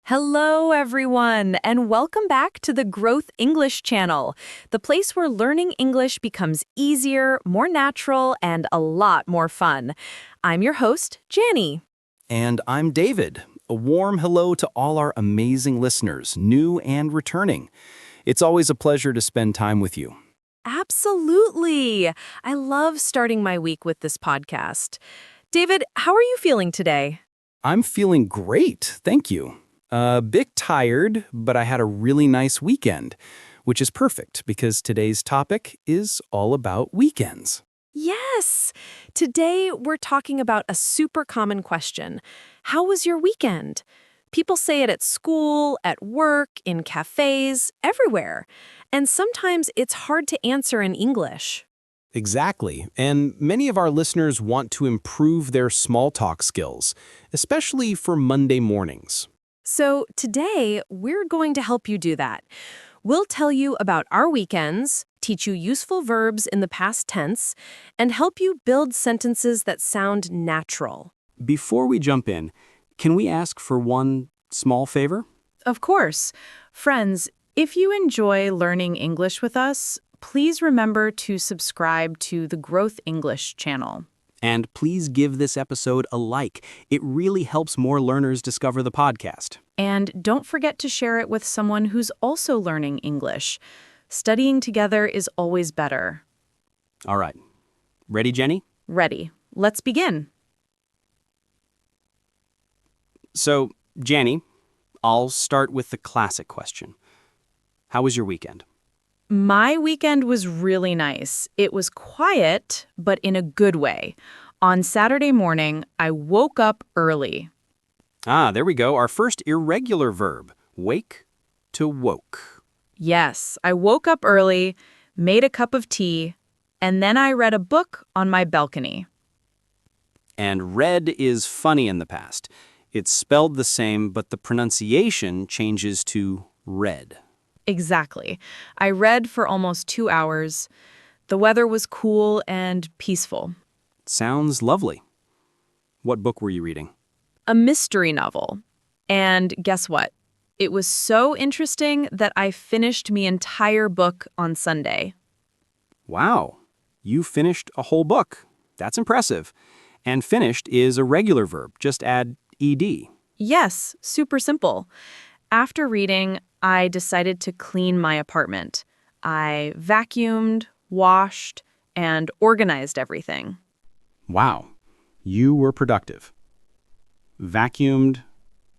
Hello, everyone, and welcome back to the Growth English channel, the place where learning English becomes easier, more natural, and a lot more fun. I'm your host, Janny. And I'm David. A warm hello to all our amazing listeners, new and returning. It's always a pleasure to spend time with you. Absolutely. I love starting my week with this podcast. David, how are you feeling today? I'm feeling great, thank you. A bit tired, but I had a really nice weekend, which is perfect because today's topic is all about weekends. Yes! Today, we're talking about a super common question. How was your weekend? People say it at school, at work, in cafes, everywhere. And sometimes it's hard to answer in English. Exactly, and many of our listeners want to improve their small talk skills, especially for Monday mornings. So today, we're going to help you do that. We'll tell you about our weekends, teach you useful verbs in the past tense, and help you build sentences that sound natural. Before we jump in, can we ask for one small favor? Of course. Friends, if you enjoy learning English with us, please remember to subscribe to the Growth English channel. And please give this episode a like. It really helps more learners discover the podcast. And don't forget to share it with someone who's also learning English. Studying together is always better. All right. Ready, Jenny? Ready. Let's begin. So, Jenny, I'll start with the classic question. How was your weekend? My weekend was really nice. It was quiet, but in a good way. On Saturday morning, I woke up early. There we go. Our first irregular verb, wake to woke. Yes, I woke up early, made a cup of tea, and then I read a book on my balcony. And read is funny in the past. It's spelled the same, but the pronunciation changes to read. Exactly. I read for almost 2 hours. The weather was cool and peaceful. Sounds lovely. What book were you reading? A mystery novel. And guess what? It was so interesting that I finished the entire book on Sunday. Wow, you finished a whole book. That's impressive. And finished is a regular verb. Just add ed. Yes, super simple. After reading, I decided to clean my apartment. I vacuumed, washed, and organized everything. Wow, you were productive. Vacuumed,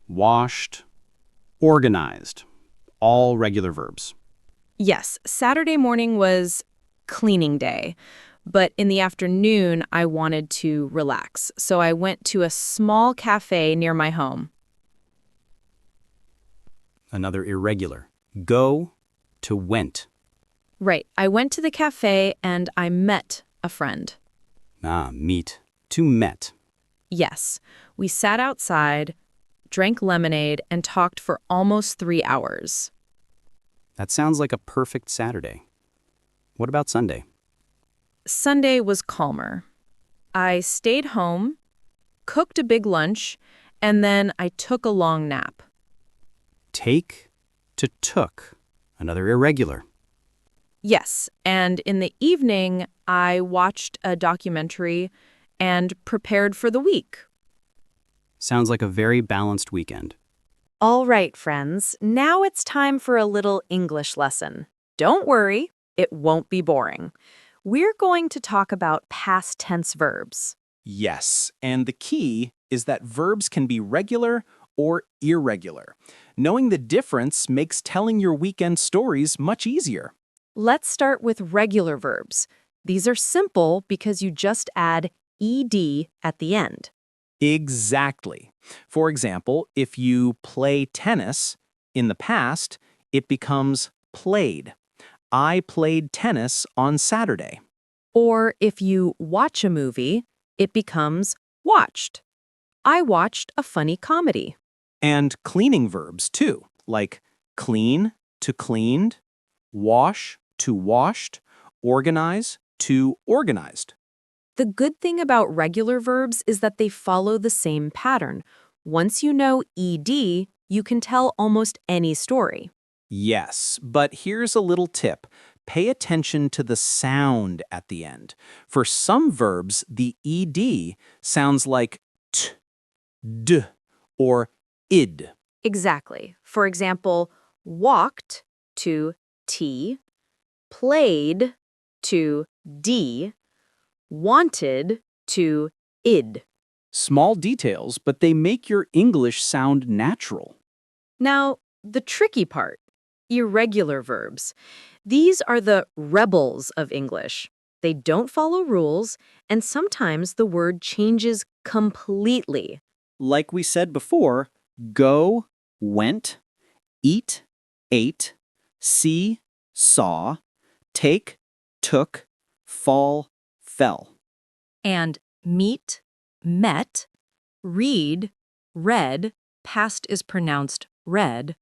washed, organized. All regular verbs. Yes, Saturday morning was cleaning day, but in the afternoon, I wanted to relax, so I went to a small cafe near my home. Another irregular. Go to went. Right, I went to the cafe and I met a friend. Meet to met. Yes, we sat outside, drank lemonade, and talked for almost 3 hours. That sounds like a perfect Saturday. What about Sunday? Sunday was calmer. I stayed home, cooked a big lunch, and then I took a long nap. Take to took. Another irregular. Yes, and in the evening, I watched a documentary and prepared for the week. Sounds like a very balanced weekend. All right, friends, now it's time for a little English lesson. Don't worry, it won't be boring. We're going to talk about past tense verbs. Yes, and the key is that verbs can be regular or irregular. Knowing the difference makes telling your weekend stories much easier. Let's start with regular verbs. These are simple because you just add ed at the end. Exactly. For example, if you play tennis, in the past, it becomes played. I played tennis on Saturday. Or if you watch a movie, it becomes watched. I watched a funny comedy. And cleaning verbs, too, like clean to cleaned, wash to washed, organize to organized. The good thing about regular verbs is that they follow the same pattern. Once you know ed, you can tell almost any story. Yes, but here's a little tip. Pay attention to the sound at the end. For some verbs, the ed sounds like t, d, or id. Exactly. For example, walked to T, played to D, wanted to id. Small details, but they make your English sound natural. Now, the tricky part, irregular verbs. These are the rebels of English. They don't follow rules, and sometimes the word changes completely. Like we said before, go, went, eat, ate, see, saw, take, took, fall, fell. And meet, met, read, read, past is pronounced read.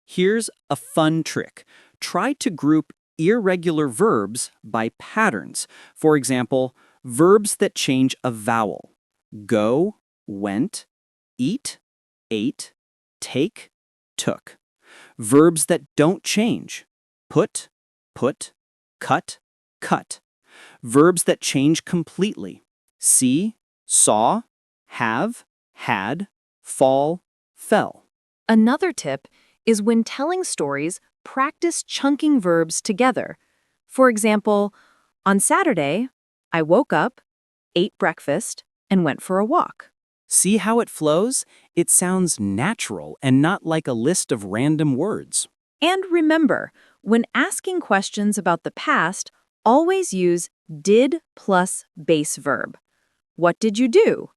Here's a fun trick. Try to group irregular verbs by patterns. For example, verbs that change a vowel. Go, went, eat, ate, take, took. Verbs that don't change. Put, cut, cut. Verbs that change completely. See, saw, have, had, fall, fell. Another tip is when telling stories, practice chunking verbs together. For example, on Saturday, I woke up, ate breakfast, and went for a walk. See how it flows? It sounds natural and not like a list of random words. And remember, when asking questions about the past, always use did plus base verb. What did you do?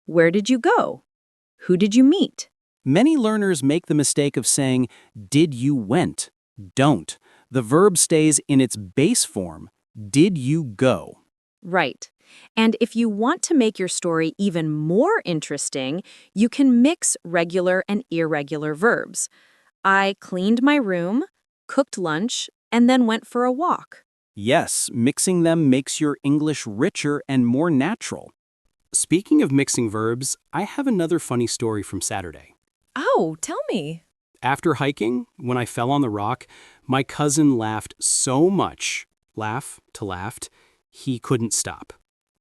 Where did you go? Who did you meet? Many learners make the mistake of saying, did you went? Don't. The verb stays in its base form, did you go? Right. And if you want to make your story even more interesting, you can mix regular and irregular verbs. I cleaned my room, cooked lunch, and then went for a walk. Yes, mixing them makes your English richer and more natural. Speaking of mixing verbs, I have another funny story from Saturday. Oh, tell me. After hiking, when I fell on the rock, my cousin laughed so much, laugh to laughed, he couldn't stop.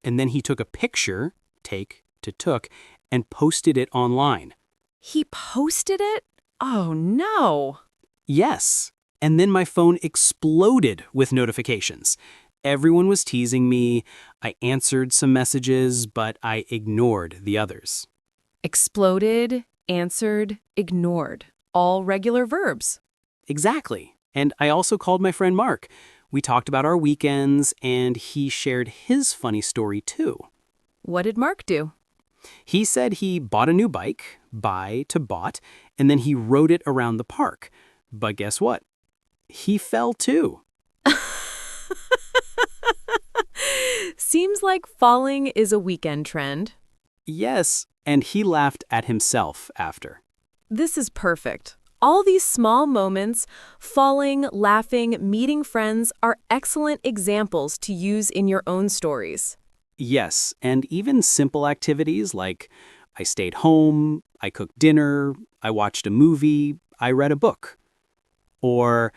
And then he took a picture, take to took, and posted it online. He posted it? Oh, no. Yes. And then my phone exploded with notifications. Everyone was teasing me. I answered some messages, but I ignored the others. Exploded, answered, ignored. All regular verbs. Exactly. And I also called my friend Mark. We talked about our weekends, and he shared his funny story too. What did Mark do? He said he bought a new bike, buy to bought, and then he rode it around the park. But guess what? He fell too. Seems like falling is a weekend trend. Yes, and he laughed at himself after. This is perfect. All these small moments, falling, laughing, meeting friends, are excellent examples to use in your own stories. Yes, and even simple activities like I stayed home, I cooked dinner, I watched a movie, I read a book. Or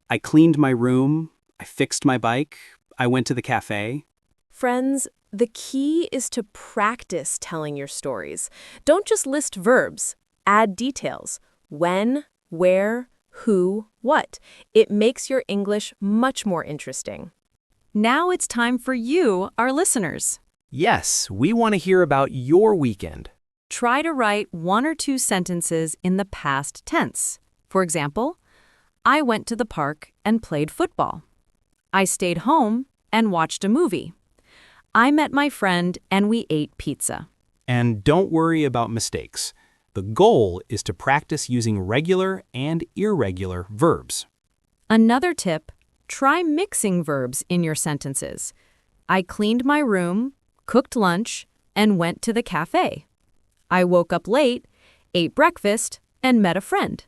I cleaned my room, I fixed my bike, I went to the cafe. Friends, the key is to practice telling your stories. Don't just list verbs. Add details. When, where, who, what. It makes your English much more interesting. Now it's time for you, our listeners. Yes, we want to hear about your weekend. Try to write 1 or 2 sentences in the past tense. For example, I went to the park and played football. I stayed home and watched a movie. I met my friend and we ate pizza. And don't worry about mistakes. The goal is to practice using regular and irregular verbs. Another tip, try mixing verbs in your sentences. I cleaned my room, cooked lunch, and went to the cafe. I woke up late, ate breakfast, and met a friend.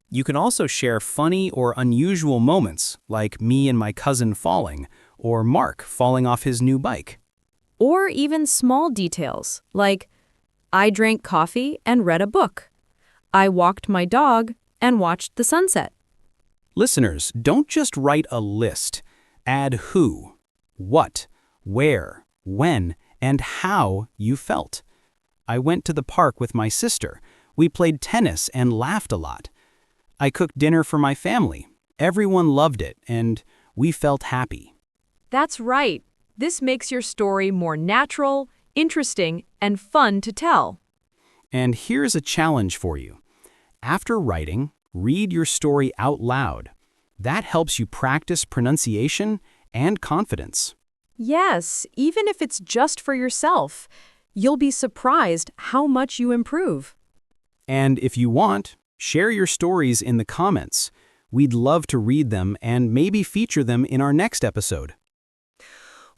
You can also share funny or unusual moments, like me and my cousin falling, or Mark falling off his new bike. Or even small details, like I drank coffee and read a book. I walked my dog and watched the sunset. Listeners, don't just write a list. Add who, what, where, when, and how you felt. I went to the park with my sister. We played tennis and laughed a lot. I cooked dinner for my family. Everyone loved it, and we felt happy. That's right. This makes your story more natural, interesting, and fun to tell. And here's a challenge for you. After writing, read your story out loud. That helps you practice pronunciation and confidence. Yes, even if it's just for yourself, you'll be surprised how much you improve. And if you want, share your stories in the comments. We'd love to read them and maybe feature them in our next episode.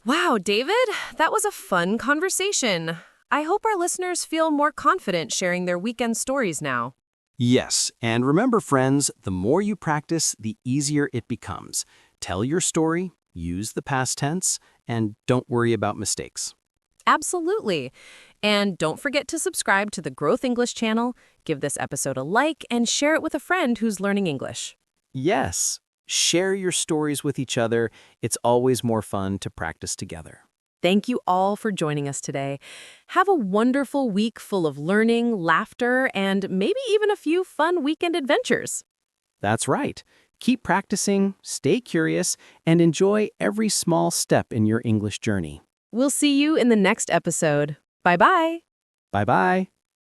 Wow, David, that was a fun conversation. I hope our listeners feel more confident sharing their weekend stories now. Yes, and remember, friends, the more you practice, the easier it becomes. Tell your story, use the past tense, and don't worry about mistakes. Absolutely. And don't forget to subscribe to the Growth English channel, give this episode a like, and share it with a friend who's learning English. Yes, share your stories with each other. It's always more fun to practice together. Thank you all for joining us today. Have a wonderful week full of learning, laughter, and maybe even a few fun weekend adventures. That's right. Keep practicing, stay curious, and enjoy every small step in your English journey. We'll see you in the next episode. Bye-bye. Bye-bye.